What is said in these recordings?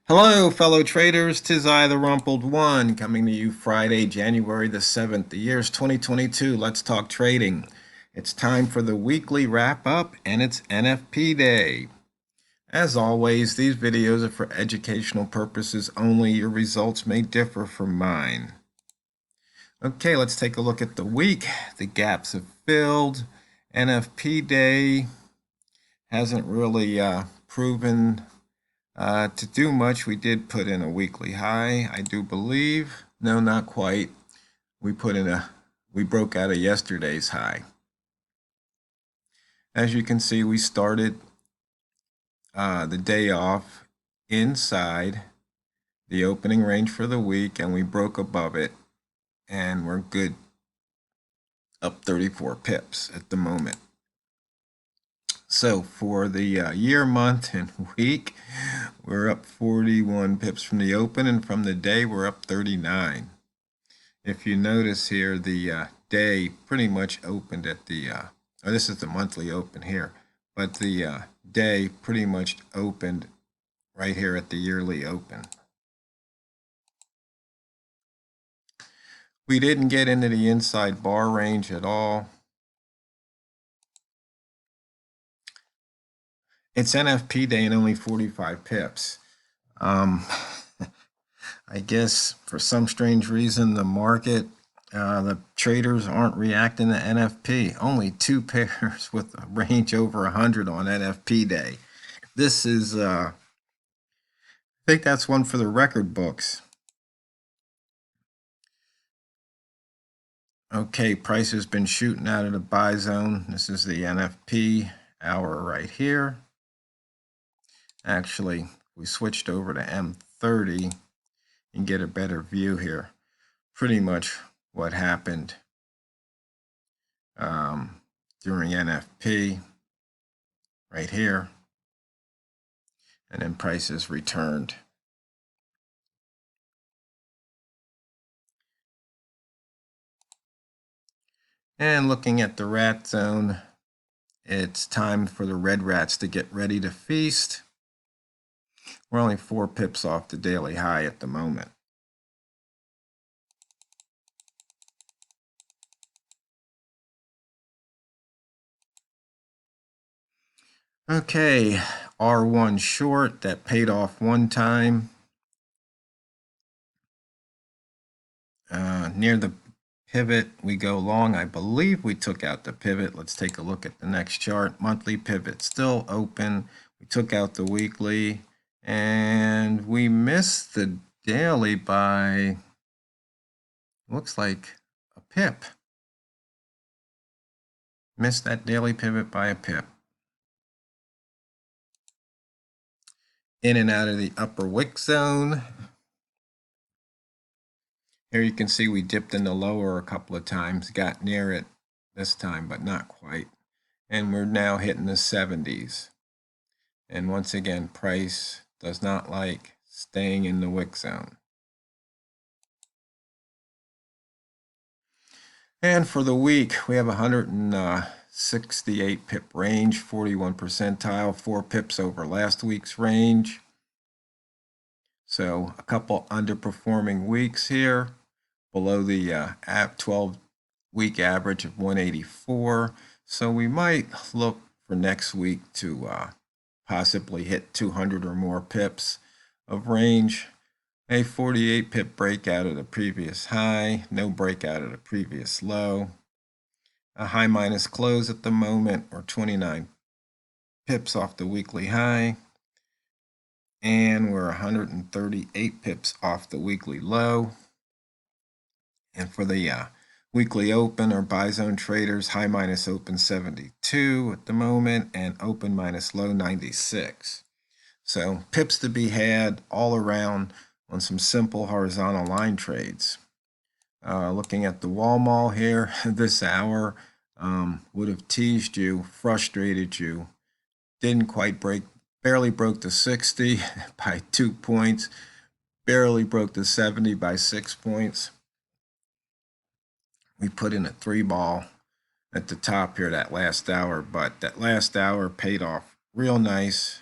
Hello, fellow traders. 'Tis I, the Rumpled One, coming to you Friday, January the 7th. The year's 2022. Let's talk trading. It's time for the weekly wrap up, and it's NFP Day. As always, these videos are for educational purposes only. Your results may differ from mine. Okay, let's take a look at the week. The gaps have filled. NFP Day hasn't really proven to do much. We did put in a weekly high, I do believe. No, not quite. We broke out of yesterday's high. As you can see, we started the day off inside the opening range for the week, and we broke above it, and we're good, up 34 pips at the moment. So for the year, month, and week, we're up 41 pips from the open, and from the day, we're up 39. If you notice here, the day pretty much opened at the, or this is the monthly open here, but the day pretty much opened right here at the yearly open. We didn't get into the inside bar range at all. It's NFP day and only 45 pips. I guess for some strange reason, the market, the traders aren't reacting to NFP. Only two pairs with a range over 100 on NFP day. This is, I think that's one for the record books. Okay, price has been shooting out of the buy zone. This is the NFP hour right here. Actually, we switched over to M30 and get a better view here. Pretty much what happened during NFP right here, and then prices returned. And looking at the rat zone, it's time for the red rats to get ready to feast. We're only 4 pips off the daily high at the moment. Okay, R1 short, that paid off one time. Near the pivot, we go long. I believe we took out the pivot. Let's take a look at the next chart. Monthly pivot still open. We took out the weekly, and we missed the daily by, looks like, a pip. Missed that daily pivot by a pip. In and out of the upper wick zone. Here you can see we dipped in the lower a couple of times, got near it this time, but not quite. And we're now hitting the 70s. And once again, price does not like staying in the wick zone. And for the week, we have 168 pip range, 41 percentile, 4 pips over last week's range. So a couple underperforming weeks here, below the 12-week average of 184. So we might look for next week to possibly hit 200 or more pips of range. A 48 pip breakout of the previous high, no breakout of the previous low. A high minus close at the moment, or 29 pips off the weekly high. And we're 138 pips off the weekly low. And for the weekly open, or buy zone traders, high minus open 72 at the moment, and open minus low 96. So pips to be had all around on some simple horizontal line trades. Looking at the wall mall here, this hour would have teased you, frustrated you, didn't quite break, barely broke the 60 by 2 points, barely broke the 70 by 6 points. We put in a 3-ball at the top here that last hour, but that last hour paid off real nice,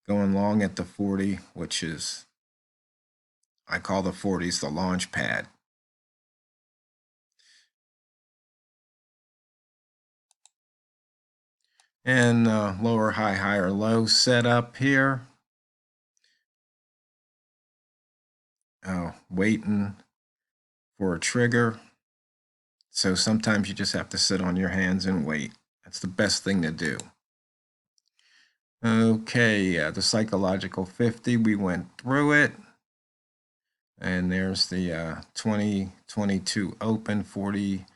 going long at the 40, which is I call the 40s the launch pad. And lower high, higher low setup here. Waiting for a trigger. So sometimes you just have to sit on your hands and wait. That's the best thing to do. Okay, the psychological 50, we went through it. And there's the 2022 open, 40,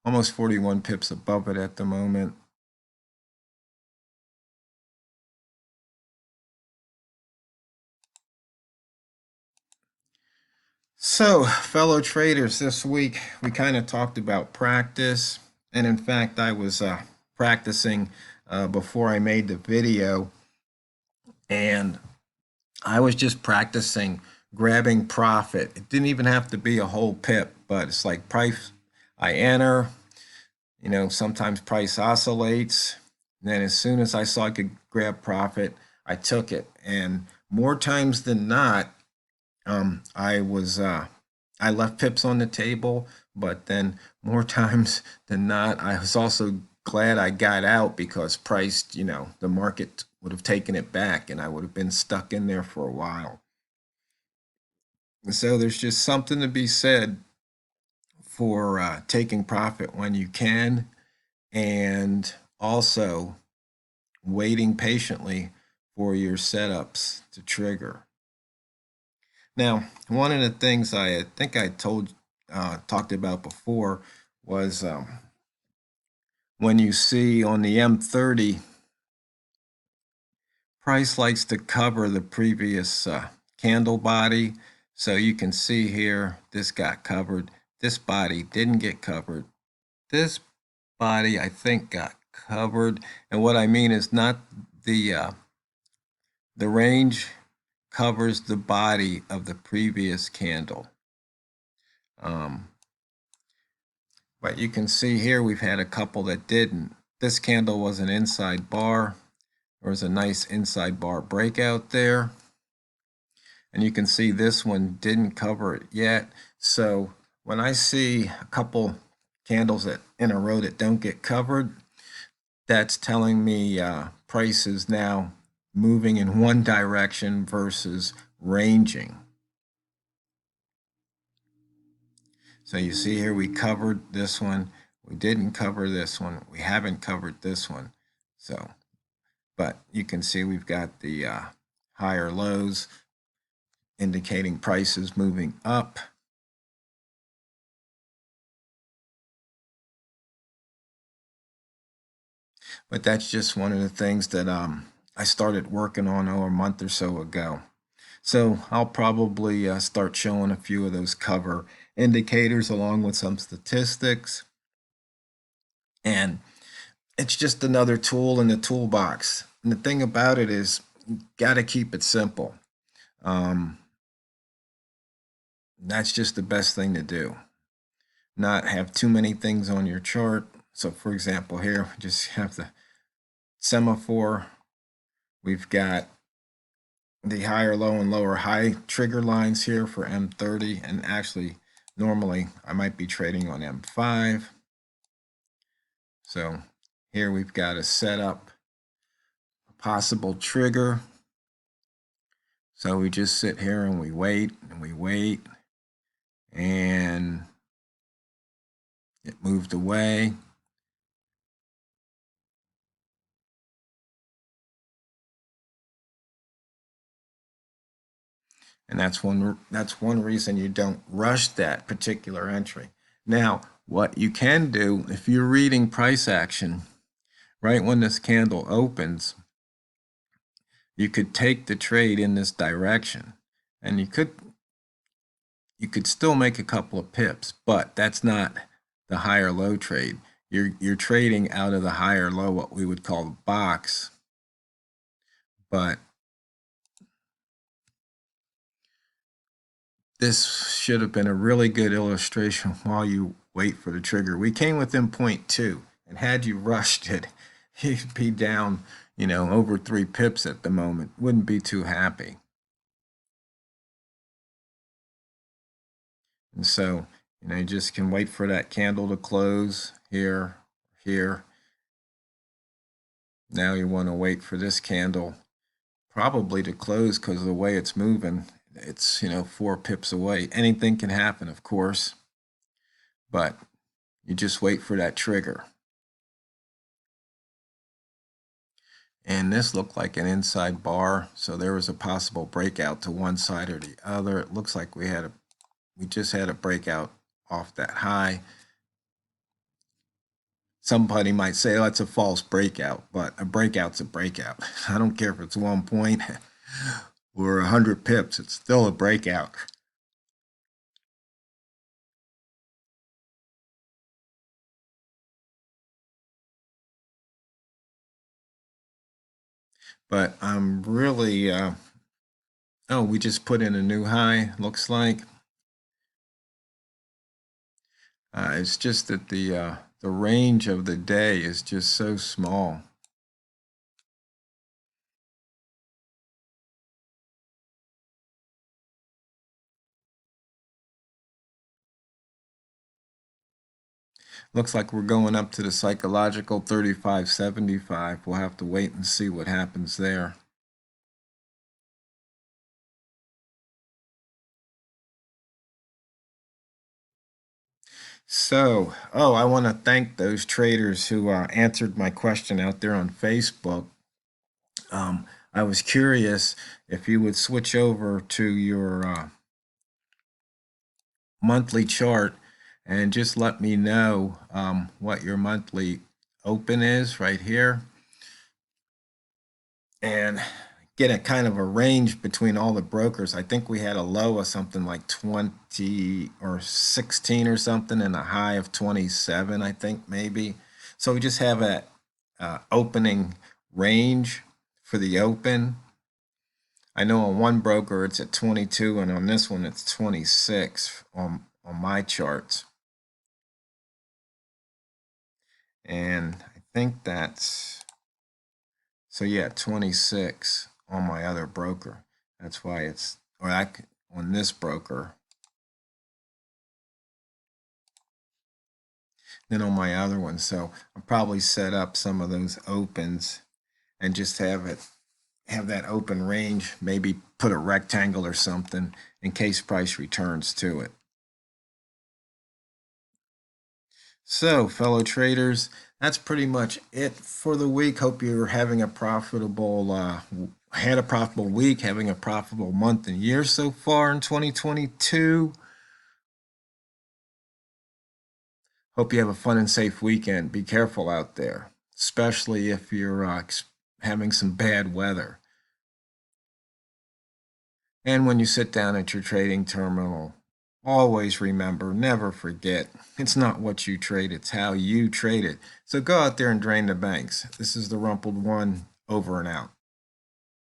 almost 41 pips above it at the moment. So, fellow traders, this week we kind of talked about practice. And in fact, I was practicing before I made the video. And I was just practicing grabbing profit. It didn't even have to be a whole pip, but it's like price, I enter, sometimes price oscillates. And then as soon as I saw I could grab profit, I took it. And more times than not, I left pips on the table, but then more times than not, I was also glad I got out because price, the market would have taken it back and I would have been stuck in there for a while. So there's just something to be said for taking profit when you can, and also waiting patiently for your setups to trigger. Now, one of the things I think I talked about before was when you see on the M30, price likes to cover the previous candle body. So you can see here, this got covered. This body didn't get covered. This body, I think, got covered. And what I mean is not the range covers the body of the previous candle. But you can see here we've had a couple that didn't. This candle was an inside bar. There was a nice inside bar breakout there. And you can see this one didn't cover it yet. So when I see a couple candles that in a row that don't get covered, that's telling me price is now moving in one direction versus ranging. So you see here we covered this one. We didn't cover this one. We haven't covered this one. So, but you can see we've got the higher lows indicating prices moving up. But that's just one of the things that I started working on a month or so ago. So I'll probably start showing a few of those cover indicators along with some statistics. And it's just another tool in the toolbox. And the thing about it is, you got to keep it simple. That's just the best thing to do. Not have too many things on your chart. So for example, here we just have the semaphore. We've got the higher low and lower high trigger lines here for M30. And actually, normally I might be trading on M5. So here we've got a setup, a possible trigger. So we just sit here and we wait and we wait, and it moved away. And that's one reason you don't rush that particular entry. Now, what you can do if you're reading price action, right when this candle opens, you could take the trade in this direction, and you could still make a couple of pips, but that's not the higher low trade. You're trading out of the higher low, what we would call the box. But this should have been a really good illustration while you wait for the trigger. We came within 0.2, and had you rushed it, you'd be down, over 3 pips at the moment. Wouldn't be too happy. And so, you just can wait for that candle to close here, here. Now you want to wait for this candle probably to close because of the way it's moving. It's, 4 pips away. Anything can happen, of course, but you just wait for that trigger. And this looked like an inside bar, so there was a possible breakout to one side or the other. It looks like we just had a breakout off that high. Somebody might say, oh, that's a false breakout, but a breakout's a breakout. I don't care if it's 1 point or 100 pips, it's still a breakout. But I'm really, oh, we just put in a new high, looks like. It's just that the range of the day is just so small. Looks like we're going up to the psychological 35.75. We'll have to wait and see what happens there. So, I want to thank those traders who answered my question out there on Facebook. I was curious if you would switch over to your monthly chart and just let me know what your monthly open is right here, and get a kind of a range between all the brokers. I think we had a low of something like 20 or 16 or something and a high of 27, I think, maybe. So we just have a opening range for the open. I know on one broker it's at 22, and on this one it's 26 on my charts. And I think that's, so yeah, 26 on my other broker. That's why it's, or on this broker. Then on my other one. So I'll probably set up some of those opens and just have that open range, maybe put a rectangle or something in case price returns to it. So, fellow traders, that's pretty much it for the week. Hope you're having a profitable had a profitable week, having a profitable month and year so far in 2022. Hope you have a fun and safe weekend. Be careful out there, especially if you're having some bad weather. And when you sit down at your trading terminal, always remember, never forget, it's not what you trade, it's how you trade it. So go out there and drain the banks. This is the Rumpled One, over and out.